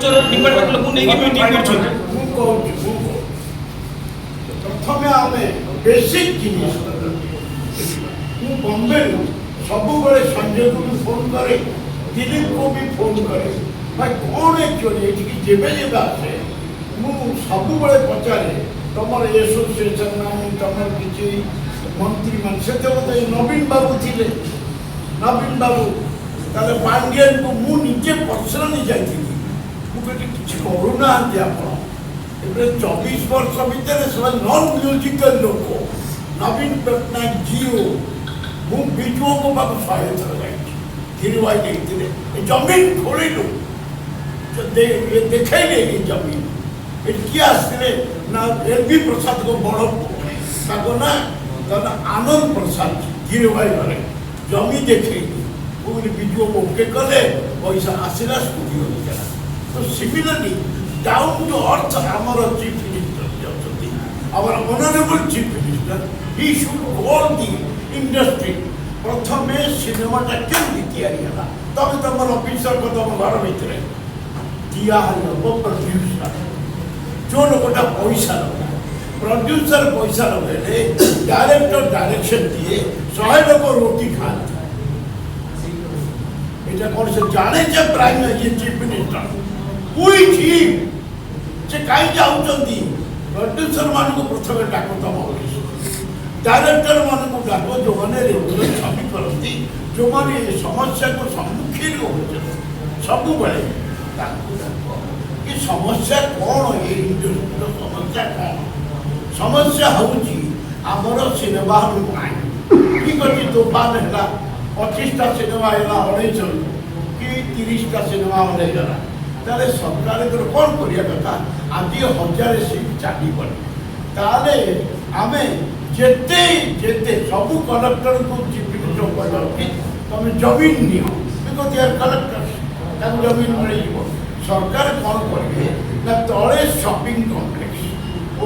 ଉଚ୍ଚ ଡିପାର୍ଟମେଣ୍ଟ ଲୋକଙ୍କୁ ନେଇକି ମିଟିଂ କରୁଛନ୍ତି। ମୁଁ କହୁଛି ପ୍ରଥମେ ଆମେ ବେସିକ୍ ଜିନିଷ ମୁଁ ବମ୍ବେରୁ ସବୁବେଳେ ସଞ୍ଜୟକୁ ବି ଫୋନ୍ କରେ, ଦିଲ୍ଲୀପକୁ ବି ଫୋନ୍ କରେ, ଭାଇ କ'ଣ ଆକ୍ଚୁଆଲି ଏଠିକି ଯେବେ ଯେବେ ଆସେ ମୁଁ ସବୁବେଳେ ପଚାରେ ତମର ଏସୋସିଏସନ୍ ନାହିଁ, ତମର କିଛି ମନ୍ତ୍ରୀମାନେ ସେତେବେଳେ ନବୀନ ବାବୁ ଥିଲେ, ନବୀନ ବାବୁ ତାହେଲେ ପାଣ୍ଡିଆନକୁ ମୁଁ ନିଜେ ପର୍ସନାଲି ଯାଇଥିଲି, ମୁଁ କହିଲି କିଛି କରୁନାହାନ୍ତି ଆପଣ। ଏବେ 24 ବର୍ଷ ଭିତରେ ସେମାନେ ନନ୍ ମ୍ୟୁଜିକାଲ ଲୋକ, ନବୀନ ପଟ୍ଟନାୟକ ଜିଓ, ମୁଁ ବିଜୁଙ୍କ ପାଖକୁ 100 ଥର ଯାଇଛି, ଧିରୁଭାଇ ଦେଇଥିଲେ ଏ ଜମିନ ଖୋଳିଲୁ ଦେଖାଇଲେ ଏ ଜମିନ ଏଠି କିଏ ଆସିଥିଲେ ନା ଏଲ୍ବି ପ୍ରସାଦଙ୍କ ବଡ଼ ତାଙ୍କ ନା ଆନନ୍ଦ ପ୍ରସାଦ ଧିରୁଭାଇ ଘରେ ଜମି ଦେଖେଇଲି, ମୁଁ ବିଜୁ ଓକେ କଲେ ପଇସା ଆସିଲା ସ୍ଟୁଡିଓ ହେଇଗଲା। ତ ସିମିଲାରଲି ଡାଉନ୍ ଟୁ ଅର୍ଥ ଆମର ଚିଫ୍ ମିନିଷ୍ଟର ଅଛନ୍ତି, ଆମର honourable chief minister, he should hold the industry. ପ୍ରଥମେ ସିନେମାଟା କେମିତି ତିଆରି ହେଲା, ତମେ ତମର ଅଫିସରକୁ ତମ ଘର ଭିତରେ ଦିଆହେବ ପ୍ରଡ୍ୟୁସର, ଯେଉଁ ଲୋକଟା ପଇସା ଲଗାଏ, ପ୍ରଡ୍ୟୁସର ପଇସା ଲଗାଇଲେ ଡାଇରେକ୍ଟର ଡାଇରେକ୍ସନ ଦିଏ, 100 ଲୋକ ରୋଟି ଖାଆନ୍ତି। এটা କ'ଣ ସେ ଜାଣେ ଯେ ପ୍ରାଇମ୍ ଚିଫ୍ ମିନିଷ୍ଟର କୁଇଛି ସେ କାହିଁ ଯାଉଛନ୍ତି? ପ୍ରଡ୍ୟୁସର ମାନଙ୍କୁ ପ୍ରଥମେ ଡାକ ତମ ଅଫିସ, ଡାଇରେକ୍ଟର ମାନଙ୍କୁ ଡାକ ଯେଉଁମାନେ ରେଗୁଲାର ଛବି କରନ୍ତି, ଯେଉଁମାନେ ଏ ସମସ୍ୟାକୁ ସମ୍ମୁଖୀନ ହେଉଛନ୍ତି ସବୁବେଳେ ତାଙ୍କୁ ଡାକ। ଏ ସମସ୍ୟା କ'ଣ? ଏ ଇଣ୍ଡଷ୍ଟ୍ରିର ସମସ୍ୟା କ'ଣ? ସମସ୍ୟା ହେଉଛି ଆମର ସିନେମା ହଲ୍ ନାହିଁ। ଠିକ୍ ଅଛି, ତୋଫାନ ହେଲା, 25ଟା ସିନେମା ହେଲା 29 କି 30ଟା ସିନେମା ହଲ୍ ହେଇଗଲା, ତାହେଲେ ସରକାରଙ୍କର କ'ଣ କରିବା କଥା? ଆଜି 1000 ସିଟ୍ ଚାଲିବନି, ତାହେଲେ ଆମେ ଯେତେ ଯେତେ ସବୁ କଲେକ୍ଟରକୁ ଚିଫ୍ ମିନିଷ୍ଟର କହିବା ଉଚିତ ତମେ ଜମିନ ନିଅ, ବିକଜ ୟାର କଲେକ୍ଟର ତାଙ୍କୁ ଜମିନ ମିଳିଯିବ। ସରକାର କ'ଣ କରିବେ ନା ତଳେ ସପିଂ କମ୍ପ୍ଲେକ୍ସ,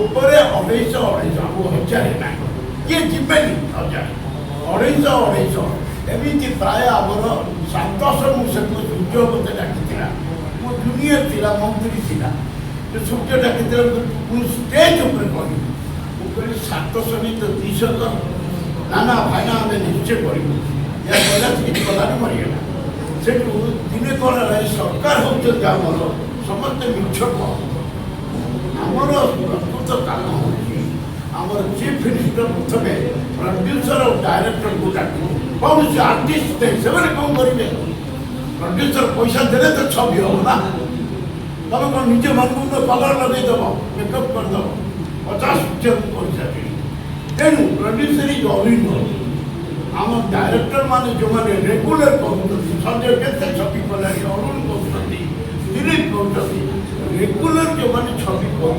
ଉପରେ 250 ଆଉ 1000 ନାହିଁ, କିଏ ଯିବେନି 1000 250 ଏମିତି ପ୍ରାୟ ଆମର 700 ମୁଁ ସେଠୁ ସୂର୍ଯ୍ୟ ମୋତେ ଡାକିଥିଲା, ମୋ ଜୁନିୟର ଥିଲା, ମନ୍ତ୍ରୀ ଥିଲା, ସୂର୍ଯ୍ୟ ଡାକିଥିଲା, ମୁଁ ଷ୍ଟେଜ୍ ଉପରେ କହିଲି, ମୁଁ କହିଲି 700 ନି ତ 200 କର, ନା ନା ଭାଇନା ଆମେ ନିଶ୍ଚୟ କରିବୁ, ଏହା କହିଲା କିଛି କଲାନି ମରିଗଲା। ସେଠୁ ଦିନେ କ'ଣ ହେଲା, ସରକାର ହେଉଛନ୍ତି ଆମର ସମସ୍ତେ ମିଛ କହ, ଆମର ପ୍ରକୃତ କାମ ହେଉଛି ଆମର ଚିଫ୍ ମିନିଷ୍ଟର ପ୍ରଥମେ ପ୍ରଡ୍ୟୁସର ଆଉ ଡାଇରେକ୍ଟରକୁ ଡାକିବ, କୌଣସି ଆର୍ଟିଷ୍ଟ ନାହିଁ, ସେମାନେ କ'ଣ କରିବେ? ପ୍ରଡ୍ୟୁସର ପଇସା ଦେଲେ ତ ଛବି ହବ ନା, ତମେ କ'ଣ ନିଜେ ମନକୁ କଲର ଲଗେଇଦେବ, ମେକଅପ୍ କରିଦେବ, 50 ପଇସା କିଣି। ତେଣୁ producer is all in all. ଆମ ଡାଇରେକ୍ଟର ମାନେ ଯେଉଁମାନେ ରେଗୁଲାର କରୁଛନ୍ତି, ସଞ୍ଜୟ କେତେ ଛବି କଲାଣି, ଅରୁଣ କରୁଛନ୍ତି, ଦିଲ୍ଲୀପ କରୁଛନ୍ତି, ରେଗୁଲାର ଯେଉଁମାନେ ଛବି କରୁଛନ୍ତି